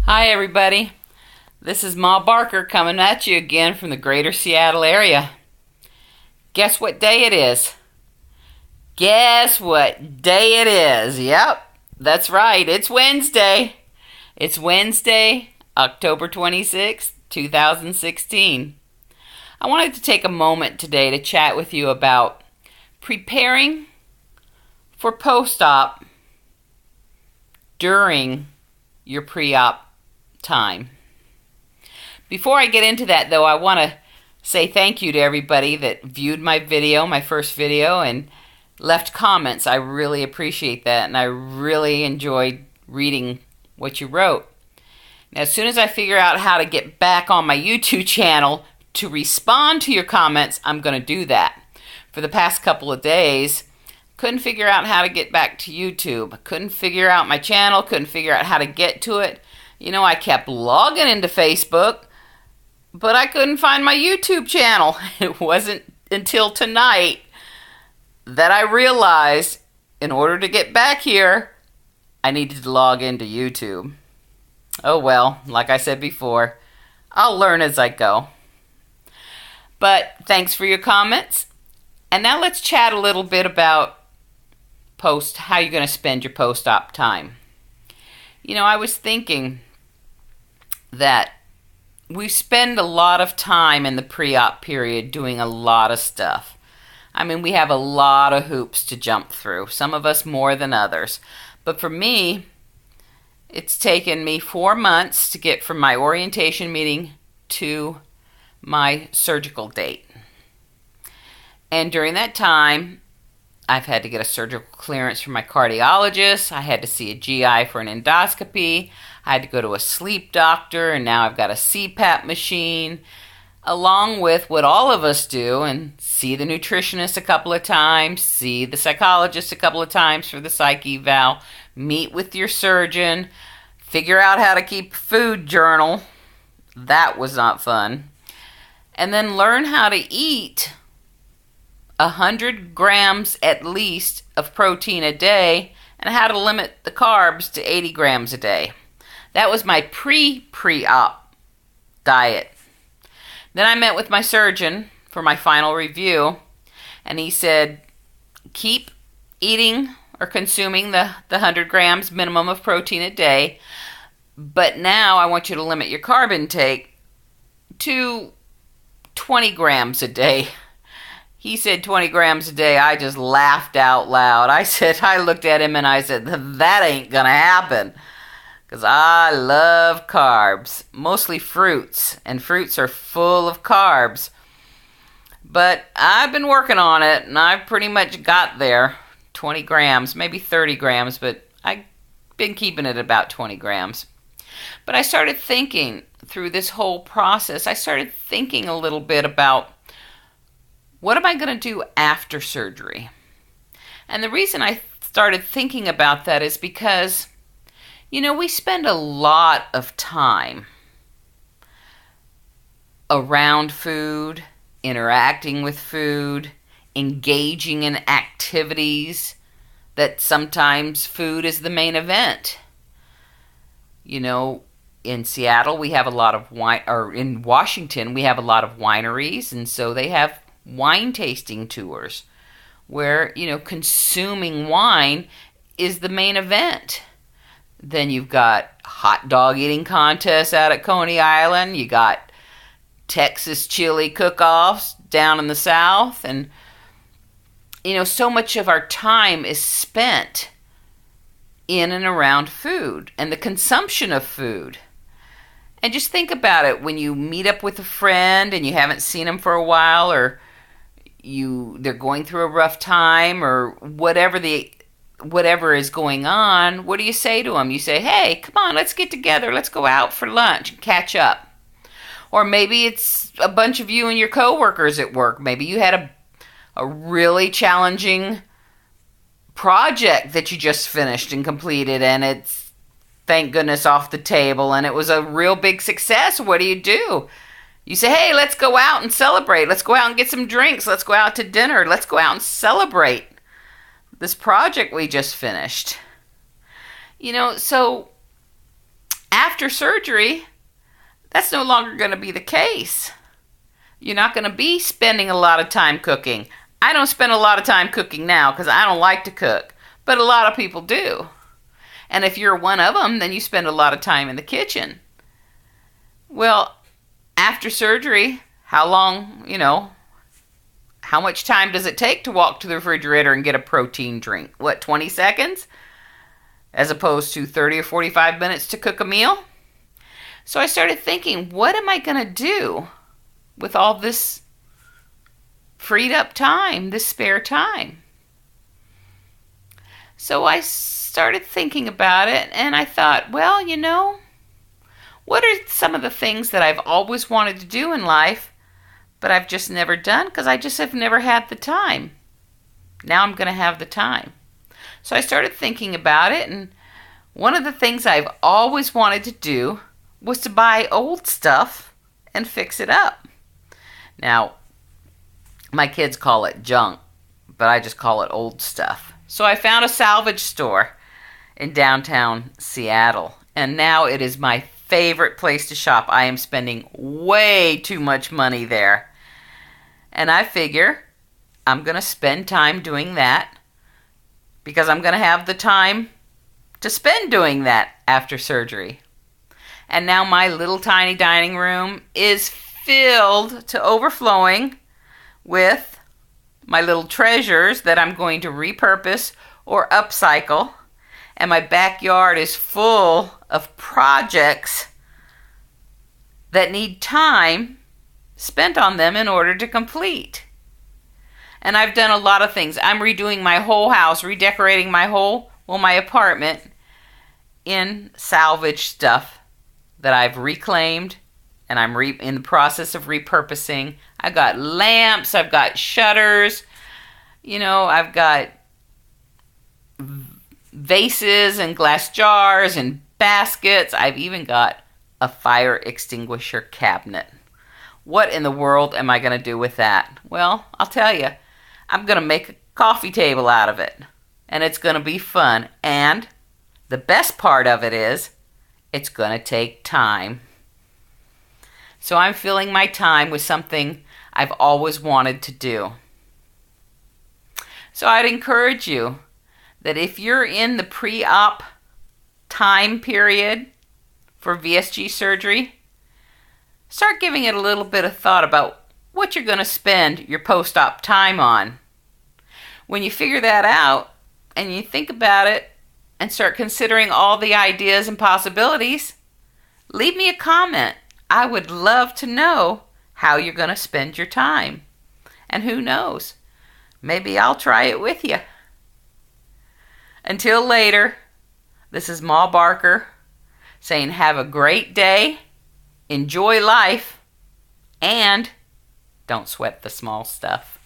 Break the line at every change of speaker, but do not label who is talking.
Hi, everybody. This is Ma Barker coming at you again from the greater Seattle area. Guess what day it is? Guess what day it is? Yep, that's right. It's Wednesday. It's Wednesday, October 26th, 2016. I wanted to take a moment today to chat with you about preparing for post-op during your pre-op time. Before I get into that, though, I want to say thank you to everybody that viewed my video, my first video, and left comments. I really appreciate that, and I really enjoyed reading what you wrote. Now, as soon as I figure out how to get back on my YouTube channel to respond to your comments, I'm going to do that. For the past couple of days, couldn't figure out how to get back to YouTube. Couldn't figure out my channel, couldn't figure out how to get to it. You know, I kept logging into Facebook, but I couldn't find my YouTube channel. It wasn't until tonight that I realized in order to get back here, I needed to log into YouTube. Oh well, like I said before, I'll learn as I go. But thanks for your comments. And now let's chat a little bit about how you're going to spend your post-op time. You know, I was thinking that we spend a lot of time in the pre-op period doing a lot of stuff. I mean, we have a lot of hoops to jump through, some of us more than others. But for me, it's taken me 4 months to get from my orientation meeting to my surgical date. And during that time, I've had to get a surgical clearance from my cardiologist. I had to see a GI for an endoscopy. I had to go to a sleep doctor, and now I've got a CPAP machine, along with what all of us do, and see the nutritionist a couple of times, see the psychologist a couple of times for the psych eval, meet with your surgeon, figure out how to keep a food journal. That was not fun. And then learn how to eat 100 grams at least of protein a day, and how to limit the carbs to 80 grams a day. That was my pre-op diet. Then I met with my surgeon for my final review, and he said, keep eating or consuming the 100 grams minimum of protein a day, but now I want you to limit your carb intake to 20 grams a day. He said 20 grams a day. I just laughed out loud. I looked at him and I said, that ain't gonna happen. Because I love carbs, mostly fruits, and fruits are full of carbs. But I've been working on it, and I've pretty much got there. 20 grams, maybe 30 grams, but I've been keeping it about 20 grams. But I started thinking through this whole process, I started thinking a little bit about what am I going to do after surgery? And the reason I started thinking about that is because, you know, we spend a lot of time around food, interacting with food, engaging in activities that sometimes food is the main event. You know, in Seattle we have a lot of wine, or in Washington we have a lot of wineries, and so they have wine tasting tours where, you know, consuming wine is the main event. Then you've got hot dog eating contests out at Coney Island. You got Texas chili cook-offs down in the South. And, you know, so much of our time is spent in and around food and the consumption of food. And just think about it. When you meet up with a friend and you haven't seen them for a while, or they're going through a rough time, or whatever is going on, what do you say to them? You say, hey, come on, let's get together. Let's go out for lunch and catch up. Or maybe it's a bunch of you and your coworkers at work. Maybe you had a really challenging project that you just finished and completed, and it's, thank goodness, off the table, and it was a real big success. What do? You say, hey, let's go out and celebrate. Let's go out and get some drinks. Let's go out to dinner. Let's go out and celebrate this project we just finished. You know, so after surgery, that's no longer going to be the case. You're not going to be spending a lot of time cooking. I don't spend a lot of time cooking now because I don't like to cook, but a lot of people do. And if you're one of them, then you spend a lot of time in the kitchen. Well, after surgery, how much time does it take to walk to the refrigerator and get a protein drink? 20 seconds? As opposed to 30 or 45 minutes to cook a meal? So I started thinking, what am I going to do with all this freed up time, this spare time? So I started thinking about it, and I thought, well, what are some of the things that I've always wanted to do in life, but I've just never done because I just have never had the time? Now I'm going to have the time. So I started thinking about it, and one of the things I've always wanted to do was to buy old stuff and fix it up. Now, my kids call it junk, but I just call it old stuff. So I found a salvage store in downtown Seattle, and now it is my favorite place to shop. I am spending way too much money there. And I figure I'm going to spend time doing that because I'm going to have the time to spend doing that after surgery. And now my little tiny dining room is filled to overflowing with my little treasures that I'm going to repurpose or upcycle. And my backyard is full of projects that need time spent on them in order to complete. And I've done a lot of things. I'm redoing my whole house, redecorating my apartment in salvage stuff that I've reclaimed, and I'm in the process of repurposing. I've got lamps, I've got shutters, I've got vases and glass jars and baskets. I've even got a fire extinguisher cabinet. What in the world am I going to do with that? Well, I'll tell you, I'm going to make a coffee table out of it, and it's going to be fun. And the best part of it is, it's going to take time. So I'm filling my time with something I've always wanted to do. So I'd encourage you that if you're in the pre-op time period for VSG surgery, start giving it a little bit of thought about what you're going to spend your post-op time on. When you figure that out and you think about it and start considering all the ideas and possibilities, leave me a comment. I would love to know how you're going to spend your time. And who knows, maybe I'll try it with you. Until later, this is Ma Barker saying have a great day, enjoy life, and don't sweat the small stuff.